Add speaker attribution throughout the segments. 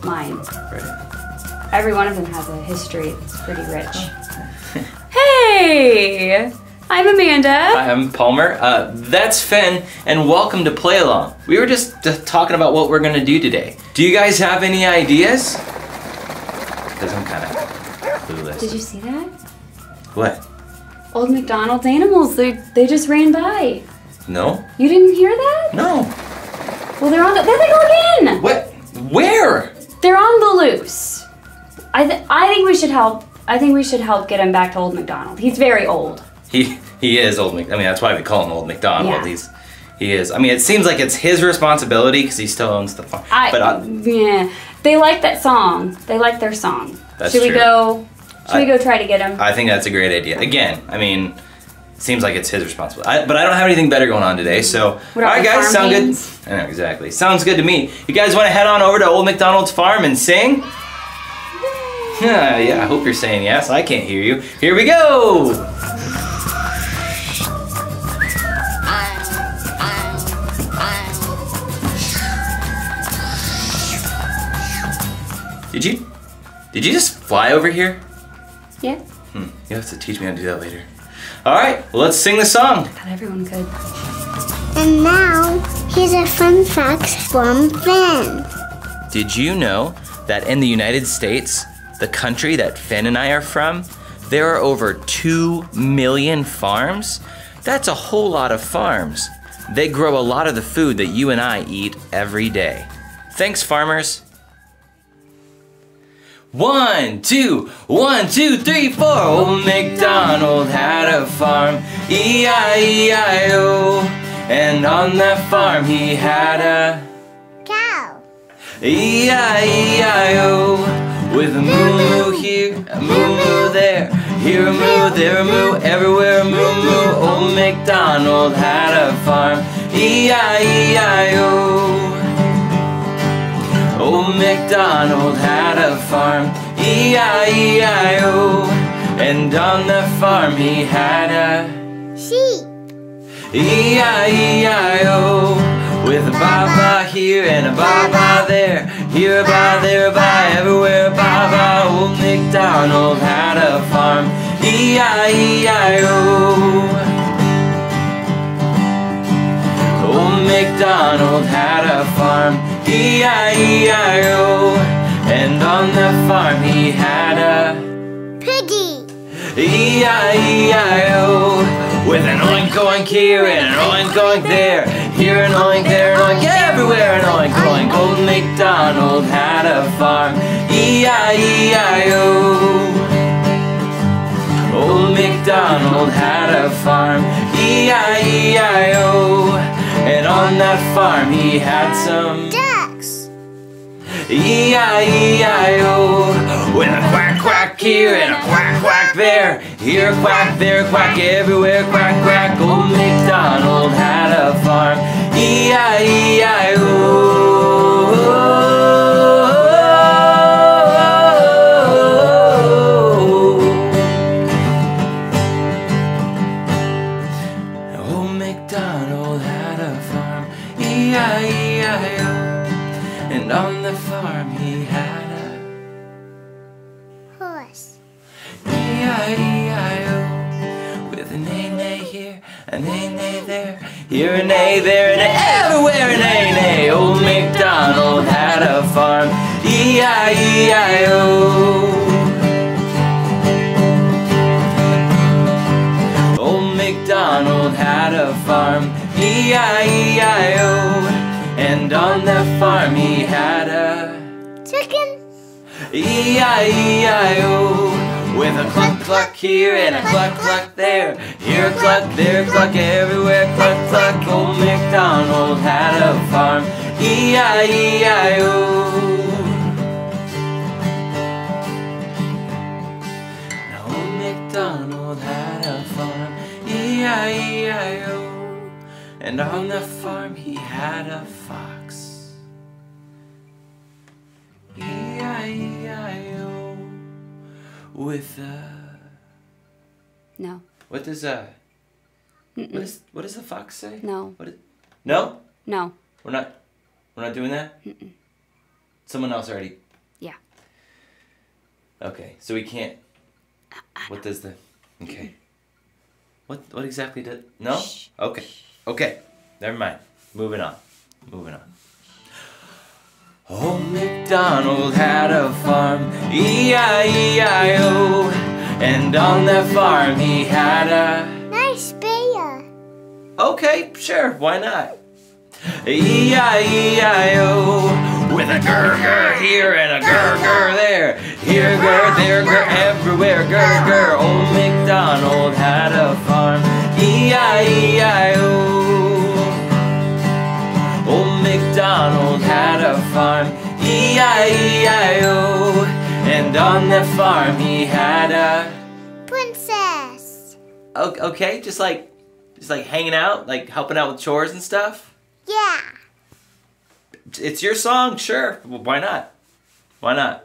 Speaker 1: mine.
Speaker 2: Right.
Speaker 1: Every one of them has a history. It's pretty rich. Hey! I'm Amanda.
Speaker 2: I'm Palmer. That's Finn, and welcome to Play Along. We were just talking about what we're gonna do today. Do you guys have any ideas? Because I'm kind of clueless.
Speaker 1: Did you see that?
Speaker 2: What?
Speaker 1: Old MacDonald's animals. They just ran by.
Speaker 2: No?
Speaker 1: You didn't hear that?
Speaker 2: No.
Speaker 1: Well, there they go again.
Speaker 2: What? Where?
Speaker 1: They're on the loose. I think we should help. I think we should help get him back to Old MacDonald. He's very old.
Speaker 2: He is Old Mac. I mean, that's why we call him Old MacDonald.
Speaker 1: Yeah.
Speaker 2: He is. I mean, it seems like it's his responsibility because he still owns the farm.
Speaker 1: Yeah. They like that song. They like their song.
Speaker 2: That's
Speaker 1: Should we
Speaker 2: true.
Speaker 1: go? Should we go try to get him?
Speaker 2: I think that's a great idea. Again, I mean, it seems like it's his responsibility. But I don't have anything better going on today, so...
Speaker 1: What
Speaker 2: all right, guys,
Speaker 1: farm
Speaker 2: sound
Speaker 1: beans?
Speaker 2: good? I know, exactly. Sounds good to me. You guys want to head on over to Old MacDonald's farm and sing? Yeah, I hope you're saying yes. I can't hear you. Here we go! Did you just fly over here?
Speaker 1: Yeah.
Speaker 2: You have to teach me how to do that later. All right, well, let's sing the song.
Speaker 1: I thought everyone could.
Speaker 3: And now, here's a fun fact from Finn.
Speaker 2: Did you know that in the United States, the country that Finn and I are from, there are over 2 million farms? That's a whole lot of farms. They grow a lot of the food that you and I eat every day. Thanks, farmers. 1, 2, 1, 2, 3, 4. Old MacDonald had a farm, E-I-E-I-O. And on that farm he had a
Speaker 3: Cow.
Speaker 2: E-I-E-I-O. With a moo-moo here, a moo-moo there, here a moo, there a moo, everywhere a moo-moo. Old MacDonald had a farm, E-I-E-I-O. Old MacDonald had a farm, E-I-E-I-O. And on that farm he had a
Speaker 3: Sheep.
Speaker 2: E-I-E-I-O. With a ba-ba here and a ba-ba there, here a ba, there a ba, everywhere a ba-ba. Old MacDonald had a farm, E-I-E-I-O. Old MacDonald had a farm, E-I-E-I-O. And on that farm he had a
Speaker 3: Piggy.
Speaker 2: E-I-E-I-O. With an oink oink here and an oink oink there, here an oink, there an oink, everywhere an oink oink. Old MacDonald had a farm, E-I-E-I-O. Old MacDonald had a farm, E-I-E-I-O. And on that farm he had some
Speaker 3: Ducks.
Speaker 2: E-I-E-I-O. With a quack quack here and a quack quack there, here a quack, there a quack, everywhere quack quack. Old MacDonald had a farm, E-I-E-I-O. Old MacDonald had a farm, E-I-E-I-O. And on the farm he had a
Speaker 3: Horse.
Speaker 2: E-I-E-I-O. With a neigh-neigh here, a neigh-neigh there, here a neigh, there a neigh, everywhere a neigh-neigh. Old MacDonald had a farm, E-I-E-I-O. Old MacDonald had a farm, E-I-E-I-O. And on that farm he had a
Speaker 3: Chicken.
Speaker 2: E-I-E-I-O. With a cluck cluck here and a cluck cluck there, here a cluck, there a cluck, everywhere cluck cluck. Old MacDonald had a farm, E-I-E-I-O. Now old MacDonald had a farm, E-I-E-I-O. And on the farm he had a fox, E-I-E-I-O. With
Speaker 1: No.
Speaker 2: what does what does the fox say?
Speaker 1: No.
Speaker 2: No?
Speaker 1: No.
Speaker 2: We're not doing that? Someone else already Okay, so we can't. What does the? Okay. What exactly did? No. Okay. Okay. Never mind. Moving on. Old MacDonald had a farm, E-I-E-I-O, and on that farm he had a
Speaker 3: nice bear.
Speaker 2: Okay, sure, why not? E-I-E-I-O, with a grr-grr here and a grr-grr there. Here grr, there grr, everywhere grr-grr. Old MacDonald had a farm, E-I-E-I-O. Old MacDonald had a farm, E-I-E-I-O, and on that farm he had a
Speaker 3: princess.
Speaker 2: Okay, just like hanging out, like helping out with chores and stuff?
Speaker 3: Yeah.
Speaker 2: It's your song, sure. Well, why not? Why not?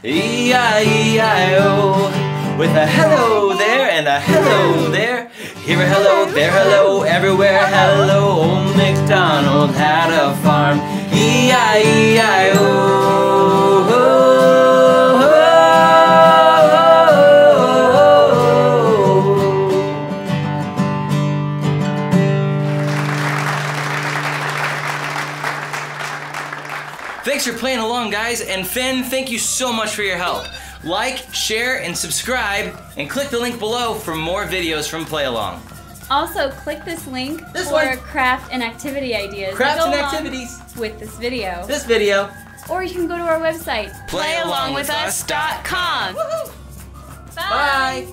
Speaker 2: E-I-E-I-O, with a hello there and a hello there. Here a hello, there hello, everywhere hello. Old MacDonald had a farm, E-I-E-I-O. Thanks for playing along, guys, and Finn, thank you so much for your help. Like, share, and subscribe, and click the link below for more videos from Play Along.
Speaker 1: Also, click this link
Speaker 2: This
Speaker 1: for
Speaker 2: one.
Speaker 1: craft and activity ideas.
Speaker 2: Crafts
Speaker 1: that
Speaker 2: and
Speaker 1: go along
Speaker 2: activities.
Speaker 1: with this video.
Speaker 2: This video.
Speaker 1: Or you can go to our website,
Speaker 2: PlayAlongWithUs.com.
Speaker 1: Bye.
Speaker 2: Bye.